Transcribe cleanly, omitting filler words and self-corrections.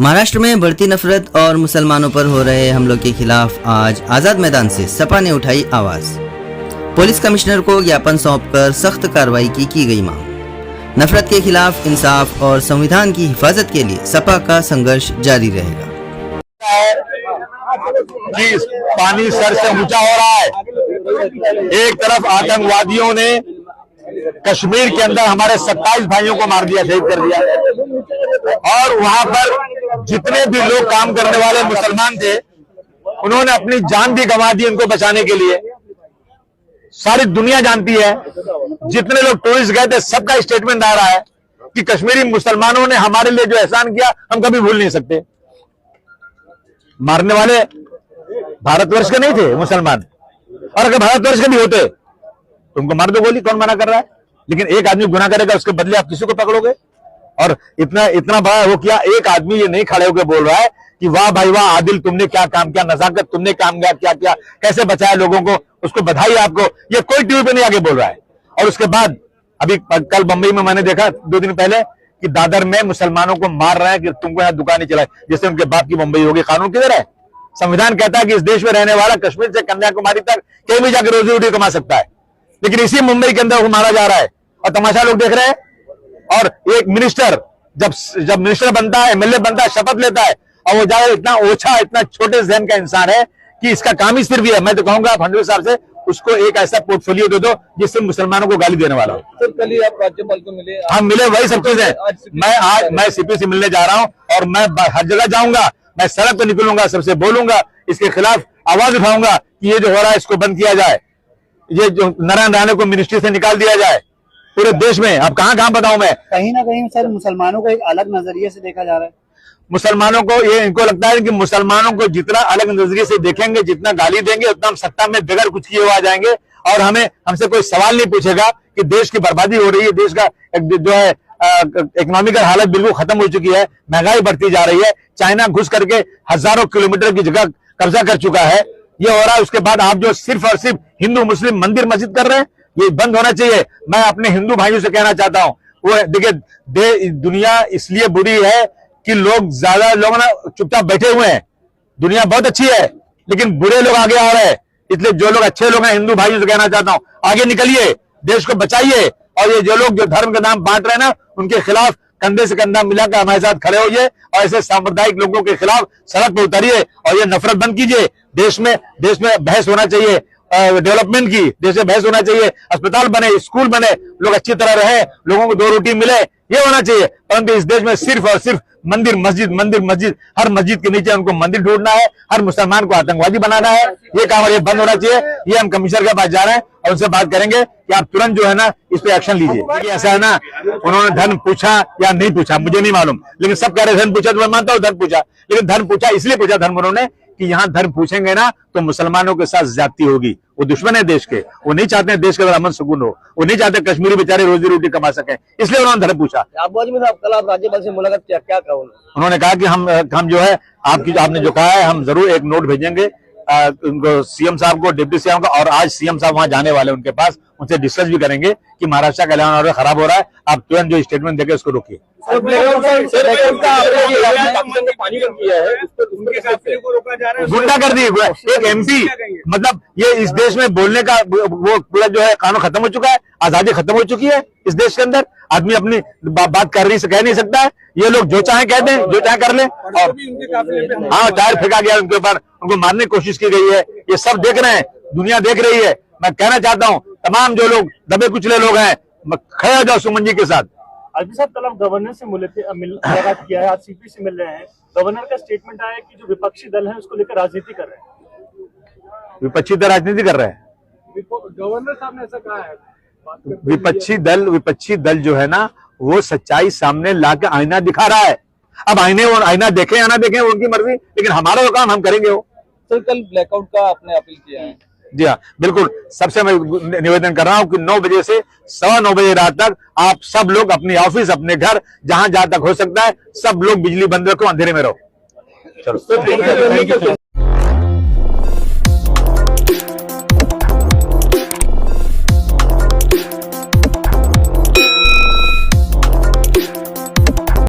महाराष्ट्र में बढ़ती नफरत और मुसलमानों पर हो रहे हमलों के खिलाफ आज आजाद मैदान से सपा ने उठाई आवाज। पुलिस कमिश्नर को ज्ञापन सौंपकर सख्त कार्रवाई की गई मांग। नफरत के खिलाफ इंसाफ और संविधान की हिफाजत के लिए सपा का संघर्ष जारी रहेगा। पानी सर से ऊंचा हो रहा है। एक तरफ आतंकवादियों ने कश्मीर के अंदर हमारे 27 भाइयों को मार दिया, शहीद कर दिया, और वहां पर जितने भी लोग काम करने वाले मुसलमान थे उन्होंने अपनी जान भी गंवा दी उनको बचाने के लिए। सारी दुनिया जानती है, जितने लोग टूरिस्ट गए थे सबका स्टेटमेंट आ रहा है कि कश्मीरी मुसलमानों ने हमारे लिए जो एहसान किया हम कभी भूल नहीं सकते। मारने वाले भारतवर्ष के नहीं थे मुसलमान, और अगर भारतवर्ष के भी होते तो उनको मार दो गोली, कौन मना कर रहा है? लेकिन एक आदमी गुनाह करेगा उसके बदले आप किसी को पकड़ोगे? और इतना बड़ा वो किया, एक आदमी ये नहीं खड़े होकर बोल रहा है कि वाह भाई वाह आदिल, तुमने क्या काम किया, नजाकत तुमने काम क्या किया, कैसे बचाया लोगों को, उसको बधाई आपको, ये कोई टीवी पे नहीं आगे बोल रहा है। और उसके बाद अभी कल बंबई में मैंने देखा 2 दिन पहले कि दादर में मुसलमानों को मार रहे हैं कि तुमको यहाँ दुकानें चलाए, जैसे उनके बाप की मुंबई होगी। कानून किधर है? संविधान कहता है कि इस देश में रहने वाला कश्मीर से कन्याकुमारी तक कहीं भी जाकर रोजी रोटी कमा सकता है, लेकिन इसी मुंबई के अंदर वो मारा जा रहा है और तमाशा लोग देख रहे हैं। और एक मिनिस्टर जब मिनिस्टर बनता है, एमएलए बनता है, शपथ लेता है, और वो जाए इतना ओछा, इतना छोटे जहन का इंसान है कि इसका काम ही सिर्फ है। मैं तो कहूंगा फडणवीस साहब से उसको एक ऐसा पोर्टफोलियो दे दो जिससे मुसलमानों को गाली देने वाला हो। सर कल ही आप राज्यपाल को मिले? हम मिले, वही सब चीज है। मैं सीपी से मिलने जा रहा हूं और मैं हर जगह जाऊंगा, मैं सड़क पर निकलूंगा, सबसे बोलूंगा, इसके खिलाफ आवाज उठाऊंगा कि ये जो हो रहा है इसको बंद किया जाए, ये जो नारायण राणे को मिनिस्ट्री से निकाल दिया जाए पूरे देश में। अब कहां बताऊं मैं? कहीं ना कहीं सर मुसलमानों को एक अलग नजरिए से देखा जा रहा है। मुसलमानों को ये इनको लगता है कि मुसलमानों को जितना अलग नजरिए से देखेंगे, जितना गाली देंगे, उतना हम सत्ता में बगैर कुछ किए हुए आ जाएंगे और हमसे कोई सवाल नहीं पूछेगा कि देश की बर्बादी हो रही है, देश का जो है इकोनॉमिकल हालत बिल्कुल खत्म हो चुकी है, महंगाई बढ़ती जा रही है, चाइना घुस करके हजारों किलोमीटर की जगह कब्जा कर चुका है, ये हो रहा है। उसके बाद आप जो सिर्फ और सिर्फ हिंदू मुस्लिम मंदिर मस्जिद कर रहे हैं, ये बंद होना चाहिए। मैं अपने हिंदू भाइयों से कहना चाहता हूं, वो देखिए दुनिया इसलिए बुरी है कि ज्यादा लोग ना चुपचाप बैठे हुए हैं। दुनिया बहुत अच्छी है लेकिन बुरे लोग आगे आ रहे हैं, इसलिए जो लोग अच्छे लोग हैं हिंदू भाइयों से कहना चाहता हूं, आगे निकलिए, देश को बचाइए, और ये जो लोग जो धर्म का नाम बांट रहे हैं ना, उनके खिलाफ कंधे से कंधा मिलाकर हमारे साथ खड़े होइए और ऐसे सांप्रदायिक लोगों के खिलाफ सड़क पर उतरिए और ये नफरत बंद कीजिए। देश में बहस होना चाहिए, डेवलपमेंट की देश में बहस होना चाहिए, अस्पताल बने, स्कूल बने, लोग अच्छी तरह रहे, लोगों को 2 रोटी मिले, ये होना चाहिए। परंतु इस देश में सिर्फ और सिर्फ मंदिर मस्जिद, हर मस्जिद के नीचे उनको मंदिर ढूंढना है, हर मुसलमान को आतंकवादी बनाना है, ये काम और ये बंद होना चाहिए। ये हम कमिश्नर के पास जा रहे हैं और उनसे बात करेंगे कि आप तुरंत जो है ना इस पे एक्शन लीजिए। ऐसा है ना, उन्होंने धर्म पूछा या नहीं पूछा मुझे नहीं मालूम, लेकिन सब कह रहे धर्म पूछा, तो मैं मानता हूँ धर्म पूछा, लेकिन धर्म पूछा इसलिए पूछा धर्म उन्होंने कि यहाँ धर्म पूछेंगे ना तो मुसलमानों के साथ ज्यादती होगी। वो दुश्मन है देश के, वो नहीं चाहते हैं देश के अंदर अमन सुकून हो, वो नहीं चाहते कश्मीरी बेचारे रोजी रोटी कमा सकें, इसलिए उन्होंने धर्म पूछा। कल आप राज्यपाल से मुलाकात किया, क्या कहा उन्होंने? कहा कि हम जो है आपने जो कहा है हम जरूर एक नोट भेजेंगे उनको, सीएम साहब को, डिप्टी सीएम को, और आज सीएम साहब वहां जाने वाले उनके पास, उनसे डिस्कस भी करेंगे कि महाराष्ट्र का इलेक्शन ऑर्डर खराब हो रहा है, आप तुरंत जो स्टेटमेंट देके उसको रोकिए। गुंडागर्दी, एक एमपी, मतलब ये इस देश में बोलने का वो पूरा जो है कानून खत्म हो चुका है, आजादी खत्म हो चुकी है इस देश के अंदर, आदमी अपनी बात कह नहीं सकता है, ये लोग जो चाहे कह दें, जो चाहे कर ले। और हाँ, टायर फेंका गया उनके ऊपर, उनको मारने की कोशिश की गई है, ये सब देख रहे हैं, दुनिया देख रही है। मैं कहना चाहता हूँ तमाम जो लोग दबे कुचले लोग हैं, खड़े हो जाओ सुमन जी के साथ। अभी साहब कल आप गवर्नर से मुलाकात किया है, आज सीपी से मिल रहे हैं, गवर्नर का स्टेटमेंट आया कि जो विपक्षी दल है उसको लेकर राजनीति कर रहे हैं। विपक्षी दल राजनीति कर रहे हैं? गवर्नर साहब ने ऐसा कहा है। विपक्षी दल जो है ना वो सच्चाई सामने लाके आईना दिखा रहा है। अब आईना देखें या ना देखें उनकी मर्जी, लेकिन हमारा जो काम हम करेंगे। वो सर कल ब्लैकआउट का आपने अपील किया है? जी हाँ बिल्कुल, सबसे मैं निवेदन कर रहा हूं कि 9 बजे से 9:15 बजे रात तक आप सब लोग अपनी ऑफिस, अपने घर, जहां तक हो सकता है सब लोग बिजली बंद रखो, अंधेरे में रहो। चलो।